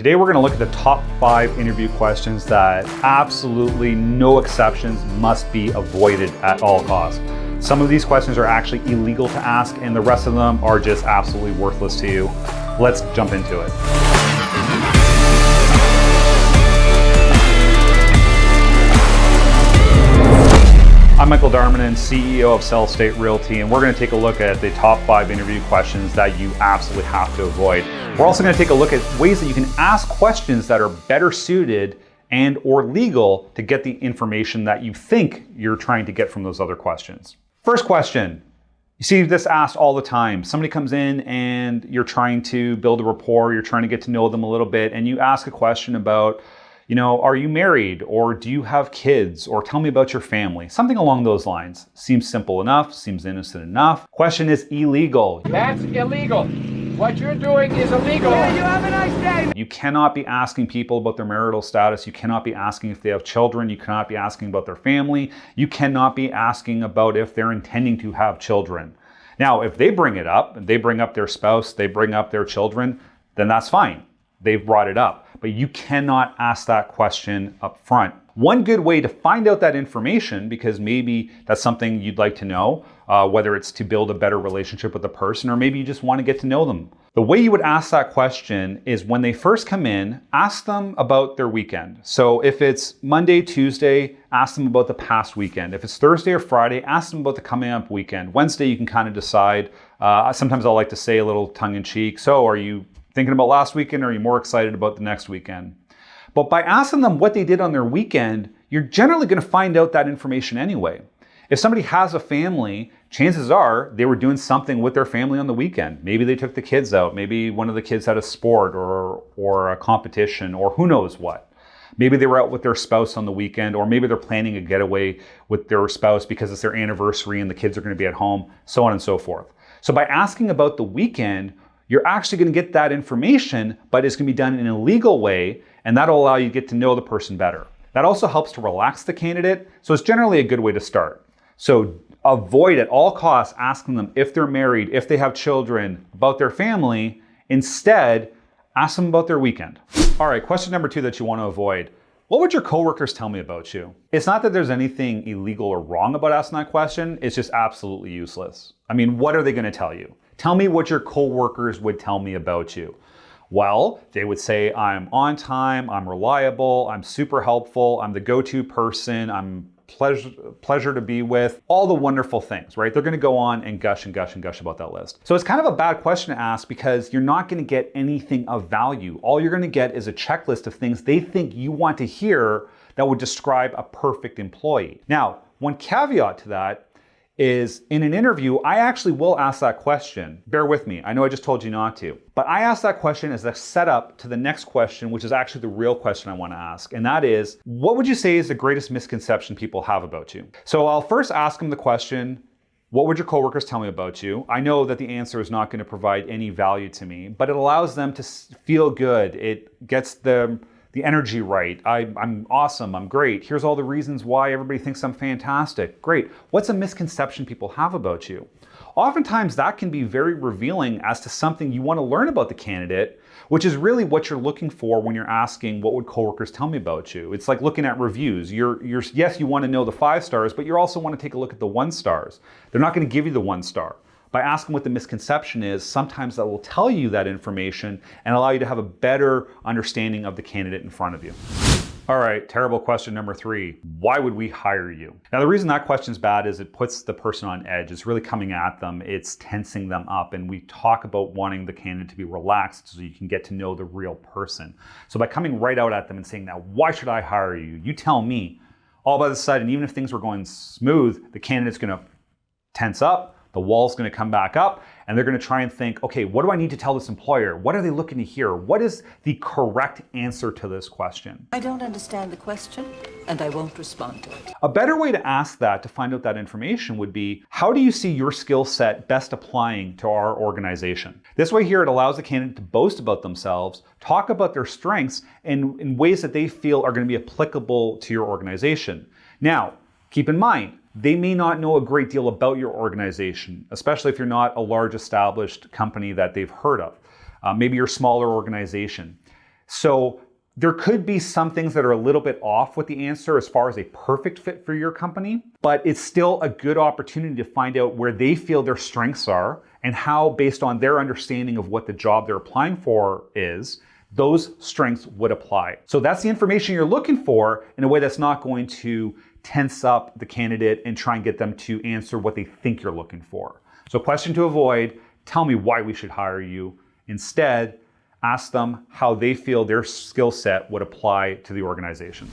Today we're going to look at the top 5 interview questions that absolutely no exceptions must be avoided at all costs. Some of these questions are actually illegal to ask and the rest of them are just absolutely worthless to you. Let's jump into it. I'm Michael Darmanin, CEO of Sellstate Realty, and we're going to take a look at the top 5 interview questions that you absolutely have to avoid. We're also going to take a look at ways that you can ask questions that are better suited and or legal to get the information that you think you're trying to get from those other questions. First question. You see this asked all the time. Somebody comes in and you're trying to build a rapport, you're trying to get to know them a little bit, and you ask a question about, are you married, or do you have kids, or tell me about your family? Something along those lines. Seems simple enough, seems innocent enough. Question is illegal. That's illegal. What you're doing is illegal. Yeah, you have a nice day. You cannot be asking people about their marital status. You cannot be asking if they have children. You cannot be asking about their family. You cannot be asking about if they're intending to have children. Now, if they bring it up, they bring up their spouse, they bring up their children, then that's fine. They've brought it up. But you cannot ask that question up front. One good way to find out that information, because maybe that's something you'd like to know, whether it's to build a better relationship with the person or maybe you just want to get to know them. The way you would ask that question is when they first come in, ask them about their weekend. So if it's Monday, Tuesday, ask them about the past weekend. If it's Thursday or Friday, ask them about the coming up weekend. Wednesday, you can kind of decide. Sometimes I like to say a little tongue in cheek. So are you thinking about last weekend, or are you more excited about the next weekend? But by asking them what they did on their weekend, you're generally going to find out that information anyway. If somebody has a family, chances are they were doing something with their family on the weekend. Maybe they took the kids out. Maybe one of the kids had a sport or a competition, or who knows what. Maybe they were out with their spouse on the weekend, or maybe they're planning a getaway with their spouse because it's their anniversary and the kids are going to be at home, so on and so forth. So by asking about the weekend, you're actually going to get that information, but it's going to be done in a legal way, and that'll allow you to get to know the person better. That also helps to relax the candidate, so it's generally a good way to start. So avoid at all costs asking them if they're married, if they have children, about their family. Instead, ask them about their weekend. All right, question number 2 that you want to avoid. What would your coworkers tell me about you? It's not that there's anything illegal or wrong about asking that question, it's just absolutely useless. I mean, what are they going to tell you? Tell me what your coworkers would tell me about you. Well, they would say, I'm on time, I'm reliable, I'm super helpful, I'm the go-to person, I'm pleasure to be with, all the wonderful things, right? They're going to go on and gush and gush and gush about that list. So it's kind of a bad question to ask because you're not going to get anything of value. All you're going to get is a checklist of things they think you want to hear that would describe a perfect employee. Now, one caveat to that is in an interview, I actually will ask that question. Bear with me. I know I just told you not to. But I ask that question as a setup to the next question, which is actually the real question I want to ask. And that is, what would you say is the greatest misconception people have about you? So I'll first ask them the question, what would your coworkers tell me about you? I know that the answer is not going to provide any value to me, but it allows them to feel good. It gets the energy right. I'm awesome, I'm great. Here's all the reasons why everybody thinks I'm fantastic. Great. What's a misconception people have about you? Oftentimes that can be very revealing as to something you want to learn about the candidate, which is really what you're looking for when you're asking, what would coworkers tell me about you? It's like looking at reviews. Yes, you want to know the 5 stars, but you also want to take a look at the 1 stars. They're not going to give you the 1 star. By asking what the misconception is, sometimes that will tell you that information and allow you to have a better understanding of the candidate in front of you. All right, terrible question number 3. Why would we hire you? Now, the reason that question's bad is it puts the person on edge. It's really coming at them. It's tensing them up. And we talk about wanting the candidate to be relaxed so you can get to know the real person. So by coming right out at them and saying, now, why should I hire you? You tell me. All of a sudden, even if things were going smooth, the candidate's going to tense up. The wall's going to come back up and they're going to try and think, okay, what do I need to tell this employer? What are they looking to hear? What is the correct answer to this question? I don't understand the question and I won't respond to it. A better way to ask that, to find out that information, would be, how do you see your skill set best applying to our organization? This way here, it allows the candidate to boast about themselves, talk about their strengths in ways that they feel are going to be applicable to your organization. Now, keep in mind, they may not know a great deal about your organization, especially if you're not a large established company that they've heard of. Maybe you're a smaller organization. So there could be some things that are a little bit off with the answer as far as a perfect fit for your company, but it's still a good opportunity to find out where they feel their strengths are and how, based on their understanding of what the job they're applying for is, those strengths would apply. So that's the information you're looking for in a way that's not going to tense up the candidate and try and get them to answer what they think you're looking for. So question to avoid, tell me why we should hire you. Instead, ask them how they feel their skill set would apply to the organization.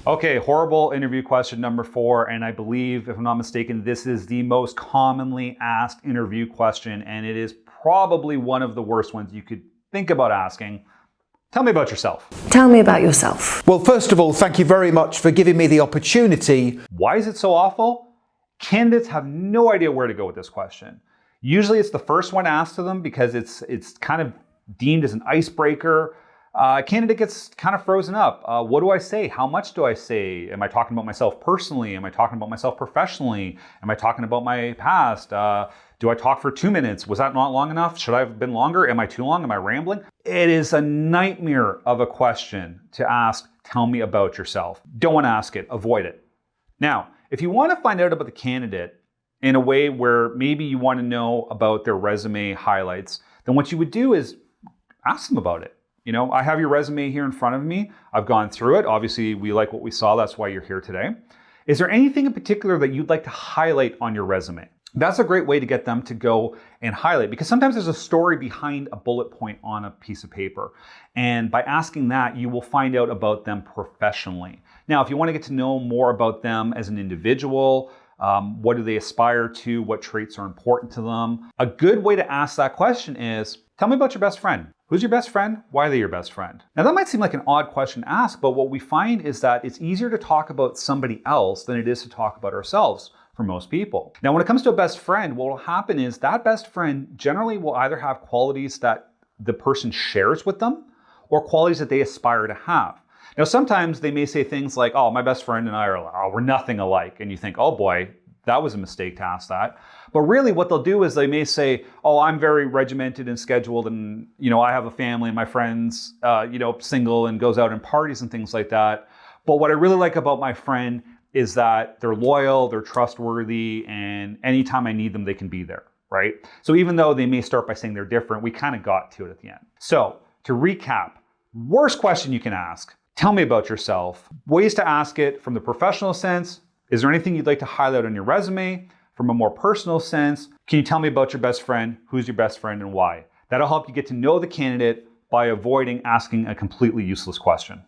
Okay, horrible interview question number 4, and I believe, if I'm not mistaken, this is the most commonly asked interview question, and it is probably one of the worst ones you could think about asking. Tell me about yourself. Tell me about yourself. Well, first of all, thank you very much for giving me the opportunity. Why is it so awful? Candidates have no idea where to go with this question. Usually it's the first one asked to them because it's kind of deemed as an icebreaker. Candidate gets kind of frozen up. What do I say? How much do I say? Am I talking about myself personally? Am I talking about myself professionally? Am I talking about my past? Do I talk for 2 minutes? Was that not long enough? Should I have been longer? Am I too long? Am I rambling? It is a nightmare of a question to ask, tell me about yourself. Don't want to ask it, avoid it. Now, if you want to find out about the candidate in a way where maybe you want to know about their resume highlights, then what you would do is ask them about it. You know, I have your resume here in front of me. I've gone through it. Obviously, we like what we saw. That's why you're here today. Is there anything in particular that you'd like to highlight on your resume? That's a great way to get them to go and highlight, because sometimes there's a story behind a bullet point on a piece of paper. And by asking that, you will find out about them professionally. Now, if you want to get to know more about them as an individual, what do they aspire to? What traits are important to them? A good way to ask that question is, tell me about your best friend. Who's your best friend? Why are they your best friend? Now that might seem like an odd question to ask, but what we find is that it's easier to talk about somebody else than it is to talk about ourselves for most people. Now, when it comes to a best friend, what will happen is that best friend generally will either have qualities that the person shares with them or qualities that they aspire to have. Now, sometimes they may say things like, oh, my best friend and I we're nothing alike. And you think, oh boy, that was a mistake to ask that. But really what they'll do is they may say, oh, I'm very regimented and scheduled, and I have a family, and my friend's single and goes out and parties and things like that. But what I really like about my friend is that they're loyal, they're trustworthy, and anytime I need them, they can be there, right? So even though they may start by saying they're different, we kind of got to it at the end. So to recap, worst question you can ask, tell me about yourself. Ways to ask it from the professional sense. Is there anything you'd like to highlight on your resume? From a more personal sense, can you tell me about your best friend? Who's your best friend and why? That'll help you get to know the candidate by avoiding asking a completely useless question.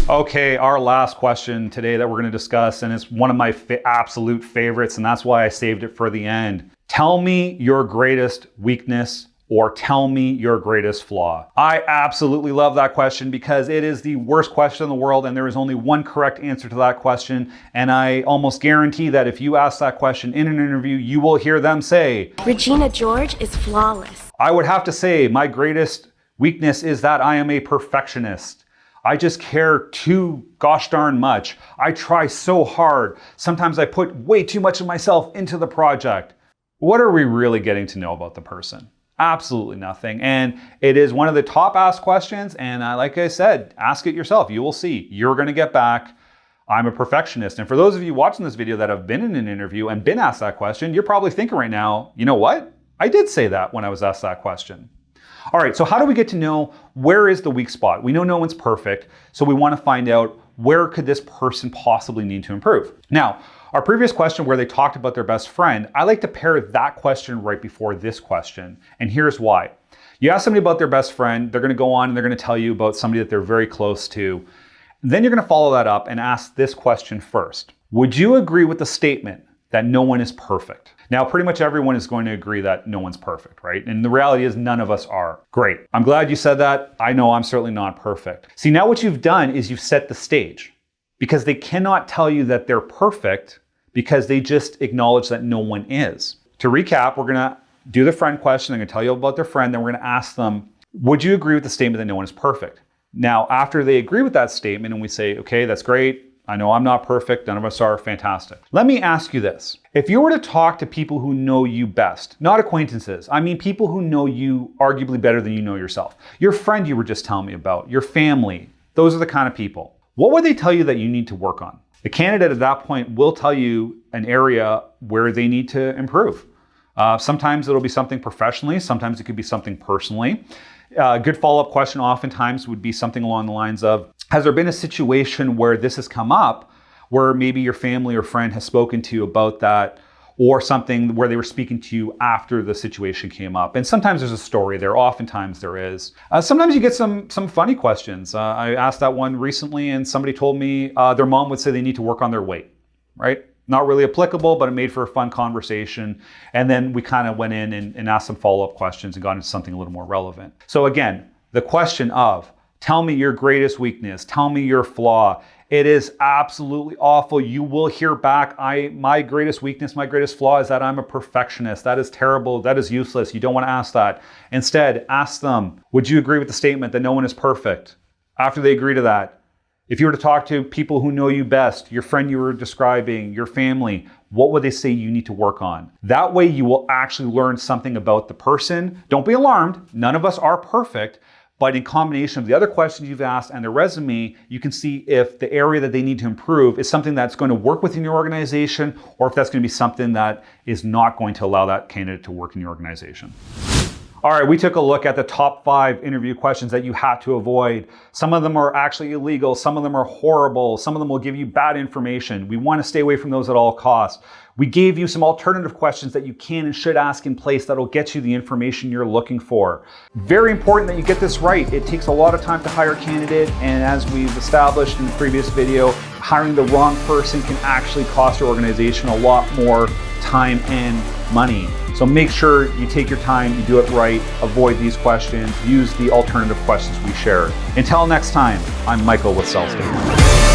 Okay, our last question today that we're going to discuss, and it's one of my absolute favorites, and that's why I saved it for the end. Tell me your greatest weakness, or tell me your greatest flaw. I absolutely love that question because it is the worst question in the world, and there is only one correct answer to that question. And I almost guarantee that if you ask that question in an interview, you will hear them say, Regina George is flawless. I would have to say my greatest weakness is that I am a perfectionist. I just care too gosh darn much. I try so hard. Sometimes I put way too much of myself into the project. What are we really getting to know about the person? Absolutely nothing. And it is one of the top asked questions. And like I said, ask it yourself. You will see. You're going to get back, I'm a perfectionist. And for those of you watching this video that have been in an interview and been asked that question, you're probably thinking right now, you know what? I did say that when I was asked that question. All right, so how do we get to know where is the weak spot? We know no one's perfect, so we want to find out where could this person possibly need to improve. Now, our previous question where they talked about their best friend, I like to pair that question right before this question, and here's why. You ask somebody about their best friend, they're going to go on and they're going to tell you about somebody that they're very close to. Then you're going to follow that up and ask this question first. Would you agree with the statement that no one is perfect? Now, pretty much everyone is going to agree that no one's perfect, right? And the reality is none of us are. Great. I'm glad you said that. I know I'm certainly not perfect. See, now what you've done is you've set the stage, because they cannot tell you that they're perfect because they just acknowledge that no one is. To recap, we're going to do the friend question. I'm going to tell you about their friend. Then we're going to ask them, would you agree with the statement that no one is perfect? Now, after they agree with that statement and we say, okay, that's great. I know I'm not perfect. None of us are fantastic. Let me ask you this. If you were to talk to people who know you best, not acquaintances, I mean people who know you arguably better than you know yourself, your friend you were just telling me about, your family, those are the kind of people. What would they tell you that you need to work on? The candidate at that point will tell you an area where they need to improve. Sometimes it'll be something professionally, sometimes it could be something personally. A good follow-up question oftentimes would be something along the lines of, has there been a situation where this has come up, where maybe your family or friend has spoken to you about that, or something where they were speaking to you after the situation came up? And sometimes there's a story there, oftentimes there is. Sometimes you get some funny questions. I asked that one recently and somebody told me their mom would say they need to work on their weight, right? Not really applicable, but it made for a fun conversation. And then we kind of went in and asked some follow-up questions and got into something a little more relevant. So again, the question of, tell me your greatest weakness, tell me your flaw. It is absolutely awful. You will hear back, my greatest weakness, my greatest flaw is that I'm a perfectionist. That is terrible. That is useless. You don't want to ask that. Instead, ask them, would you agree with the statement that no one is perfect? After they agree to that, if you were to talk to people who know you best, your friend you were describing, your family, what would they say you need to work on? That way you will actually learn something about the person. Don't be alarmed. None of us are perfect. But in combination of the other questions you've asked and their resume, you can see if the area that they need to improve is something that's going to work within your organization, or if that's going to be something that is not going to allow that candidate to work in your organization. All right, we took a look at the top 5 interview questions that you had to avoid. Some of them are actually illegal. Some of them are horrible. Some of them will give you bad information. We want to stay away from those at all costs. We gave you some alternative questions that you can and should ask in place that'll get you the information you're looking for. Very important that you get this right. It takes a lot of time to hire a candidate, and as we've established in the previous video, hiring the wrong person can actually cost your organization a lot more time and money. So make sure you take your time, you do it right, avoid these questions, use the alternative questions we shared. Until next time, I'm Michael with Sellstate.